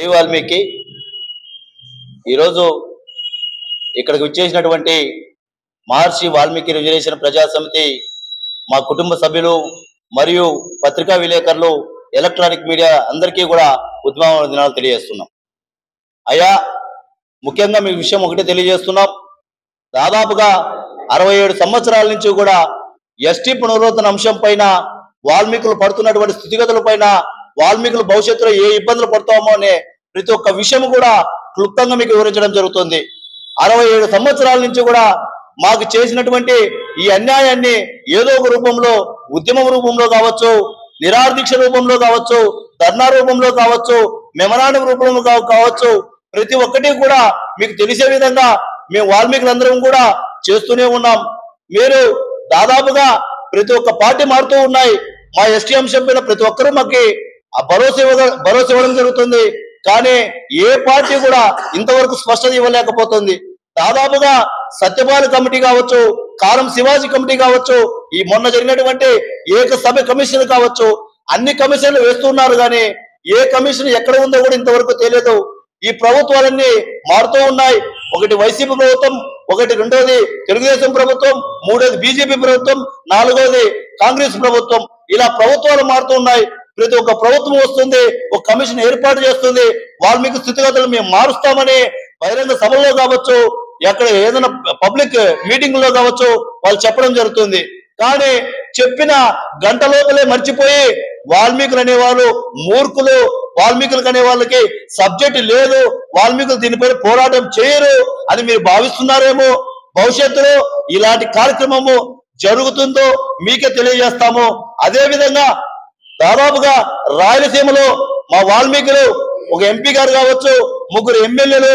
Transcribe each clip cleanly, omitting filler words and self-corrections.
జై వాల్మీకి ఈరోజు ఇక్కడికి వచ్చేసినటువంటి మహర్షి వాల్మీకి రిజర్వేషన్ ప్రజా సమితి మా కుటుంబ సభ్యులు మరియు పత్రికా విలేకరులు ఎలక్ట్రానిక్ మీడియా అందరికీ కూడా ఉద్యమ దినాలు తెలియజేస్తున్నాం. అయ్యా ముఖ్యంగా మీ విషయం ఒకటే తెలియజేస్తున్నాం. దాదాపుగా 67 సంవత్సరాల నుంచి కూడా ఎస్టీ పునరుద్ధరణ అంశం పైన వాల్మీకులు పడుతున్నటువంటి స్థితిగతుల పైన వాల్మీకులు భవిష్యత్తులో ఏ ఇబ్బందులు పడతామో అనే ప్రతి ఒక్క విషయం కూడా క్లుప్తంగా మీకు వివరించడం జరుగుతుంది. 67 సంవత్సరాల నుంచి కూడా మాకు చేసినటువంటి ఈ అన్యాయాన్ని ఏదో ఒక రూపంలో ఉద్యమం రూపంలో కావచ్చు, నిరాదీక్ష రూపంలో కావచ్చు, ధర్నా రూపంలో కావచ్చు, మెమరాండం రూపంలో కావచ్చు, ప్రతి ఒక్కటి కూడా మీకు తెలిసే విధంగా మేము వాల్మీకులందరం కూడా చేస్తూనే ఉన్నాం. మీరు దాదాపుగా ప్రతి ఒక్క పార్టీ మారుతూ ఉన్నాయి. మా ఎస్టీ అంశం పైన ప్రతి ఒక్కరూ మాకు భరోసా ఇవ్వడం జరుగుతుంది. కానీ ఏ పార్టీ కూడా ఇంతవరకు స్పష్టత ఇవ్వలేకపోతుంది. దాదాపుగా సత్యపాల్ కమిటీ కావచ్చు, కారం శివాజీ కమిటీ కావచ్చు, ఈ మొన్న జరిగినటువంటి ఏకసభ కమిషన్ కావచ్చు, అన్ని కమిషన్లు వేస్తున్నారు. కానీ ఏ కమిషన్ ఎక్కడ ఉందో కూడా ఇంతవరకు తెలియదు. ఈ ప్రభుత్వాలన్నీ మారుతూ ఉన్నాయి. ఒకటి వైసీపీ ప్రభుత్వం, ఒకటి రెండోది తెలుగుదేశం ప్రభుత్వం, మూడోది బీజేపీ ప్రభుత్వం, నాలుగోది కాంగ్రెస్ ప్రభుత్వం. ఇలా ప్రభుత్వాలు మారుతూ ఉన్నాయి. ప్రతి ఒక్క ప్రభుత్వం వస్తుంది, ఒక కమిషన్ ఏర్పాటు చేస్తుంది. వాల్మీకి స్థితిగతులు మేము మారుస్తామని బహిరంగ సభల్లో కావచ్చు, ఎక్కడ ఏదైనా పబ్లిక్ మీటింగ్ లో కావచ్చు వాళ్ళు చెప్పడం జరుగుతుంది. కానీ చెప్పిన గంట లోపలే మర్చిపోయి వాల్మీకులు అనేవాళ్ళు మూర్ఖులు, వాల్మీకులకు అనే వాళ్ళకి సబ్జెక్ట్ లేదు, వాల్మీకులు దీనిపై పోరాటం చేయరు అని మీరు భావిస్తున్నారేమో. భవిష్యత్తులో ఇలాంటి కార్యక్రమము జరుగుతుందో మీకే తెలియజేస్తాము. అదే విధంగా దాదాపుగా రాయలసీమలో మా వాల్మీకులు ఒక ఎంపీ గారు కావచ్చు, 3 ఎమ్మెల్యేలు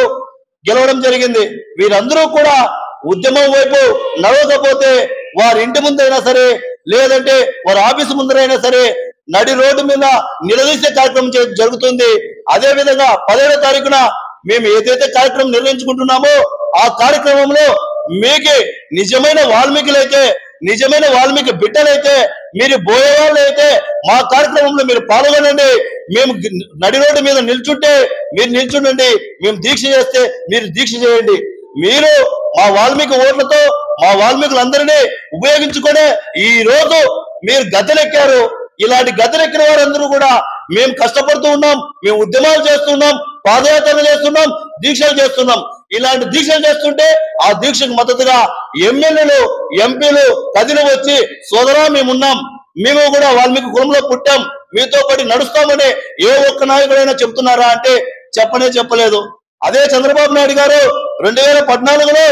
గెలవడం జరిగింది. వీరందరూ కూడా ఉద్యమం వైపు నడవకపోతే వారి ఇంటి ముందైనా సరే, లేదంటే వారి ఆఫీసు ముందరైనా సరే నడి రోడ్డు మీద నిలదీసే కార్యక్రమం జరుగుతుంది. అదే విధంగా 17వ తారీఖున మేము ఏదైతే కార్యక్రమం నిర్వహించుకుంటున్నామో ఆ కార్యక్రమంలో మీకు నిజమైన వాల్మీకులైతే, నిజమైన వాల్మీకి బిడ్డలైతే, మీరు బోయేవాళ్ళు అయితే మా కార్యక్రమంలో మీరు పాల్గొనండి. మేము నడి రోడ్డు మీద నిల్చుంటే మీరు నిల్చుండండి, మేము దీక్ష చేస్తే మీరు దీక్ష చేయండి. మీరు మా వాల్మీకి ఓట్లతో మా వాల్మీకులందరినీ ఉపయోగించుకొని ఈ రోజు మీరు గద్దెలెక్కారు. ఇలాంటి గద్దెలెక్కిన వారందరూ కూడా మేము కష్టపడుతూ ఉన్నాం, మేము ఉద్యమాలు చేస్తున్నాం, పాదయాత్రలు చేస్తున్నాం, దీక్షలు చేస్తున్నాం. ఇలాంటి దీక్షలు చేస్తుంటే ఆ దీక్షకు మద్దతుగా ఎమ్మెల్యేలు, ఎంపీలు కదిలి వచ్చి సోదరా మేమున్నాం, మేము కూడా వాల్మీకి కులంలో పుట్టాం, మీతో పాటు నడుస్తామని ఏ ఒక్క నాయకుడైనా చెప్తున్నారా అంటే చెప్పలేదు. అదే చంద్రబాబు నాయుడు గారు 2014లో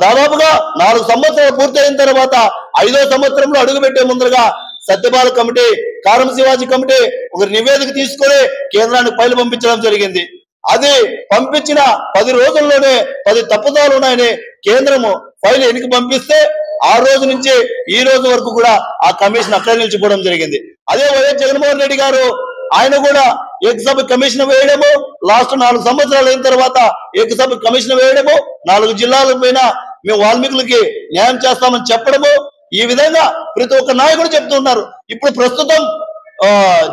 దాదాపుగా 4 సంవత్సరాలు పూర్తయిన తర్వాత 5వ సంవత్సరంలో అడుగుపెట్టే ముందరగా సత్యపాల్ కమిటీ, కారం శివాజీ కమిటీ ఒక నివేదిక తీసుకొని కేంద్రానికి ఫైలు పంపించడం జరిగింది. అది పంపించిన 10 రోజుల్లోనే 10 తప్పుదాలు ఉన్నాయని కేంద్రము ఫైల్ ఎన్నిక పంపిస్తే ఆ రోజు నుంచి ఈ రోజు వరకు కూడా ఆ కమిషన్ అక్కడ నిలిచిపోవడం జరిగింది. అదే వైఎస్ జగన్మోహన్ రెడ్డి గారు ఆయన కూడా ఏకసభ కమిషన్ వేయడము, లాస్ట్ 4 సంవత్సరాలు అయిన తర్వాత ఏకసభ కమిషన్ వేయడము, 4 జిల్లాల పైన మేము వాల్మీకులకి న్యాయం చేస్తామని చెప్పడము, ఈ విధంగా ప్రతి ఒక్క నాయకుడు చెప్తున్నారు. ఇప్పుడు ప్రస్తుతం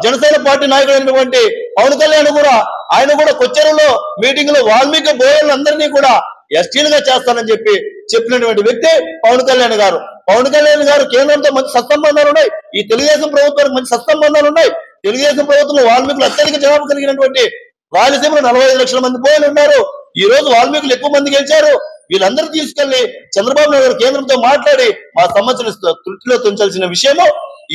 జనసేన పార్టీ నాయకుడైనటువంటి పవన్ కళ్యాణ్ కూడా ఆయన కూడా కొచ్చేరులో మీటింగ్ లో వాల్మీకి బోయలందరినీ కూడా ఎస్టీలుగా చేస్తానని చెప్పినటువంటి వ్యక్తి పవన్ కళ్యాణ్ గారు. పవన్ కళ్యాణ్ గారు కేంద్రంతో మంచి సత్సంబంధాలు ఉన్నాయి, ఈ తెలుగుదేశం ప్రభుత్వానికి మంచి సత్సంబంధాలు ఉన్నాయి. తెలుగుదేశం ప్రభుత్వంలో వాల్మీకులు అత్యధిక జవాబు కలిగినటువంటి రాయలసీమలో 45 లక్షల మంది బోయలు ఉన్నారు. ఈ రోజు వాల్మీకులు ఎక్కువ మంది గెలిచారు. వీళ్ళందరూ తీసుకెళ్లి చంద్రబాబు నాయుడు కేంద్రంతో మాట్లాడి మా సమస్యను త్రుటిలో తుంచాల్సిన విషయము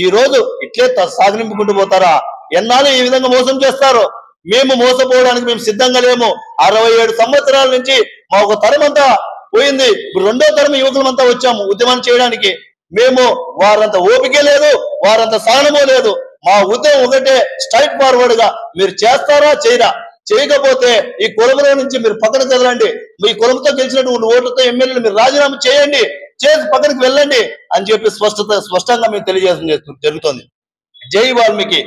ఈ రోజు ఇట్లే సాగనింపుకుంటూ పోతారా? ఎన్నాళ్ళు ఈ విధంగా మోసం చేస్తారు? మేము మోసపోవడానికి మేము సిద్ధంగా లేము. 67 సంవత్సరాల నుంచి మా ఒక తరం అంతా పోయింది. ఇప్పుడు 2వ తరం యువకులమంతా వచ్చాము ఉద్యమం చేయడానికి. మేము వారంత ఓపికే లేదు, వారంత సహనమో లేదు. మా ఉద్యమం ఒకటే, స్ట్రైట్ ఫార్వర్డ్ గా మీరు చేస్తారా చేయరా? చేయకపోతే ఈ కులంలో నుంచి మీరు పక్కన కదలండి, మీ కులంతో గెలిచినటువంటి ఓట్లతో ఎమ్మెల్యేలు మీరు రాజీనామా చేయండి, చేసి పక్కనకి వెళ్ళండి అని చెప్పి స్పష్టంగా మేము తెలియజేయడం జరుగుతుంది. జై వాల్మీకి.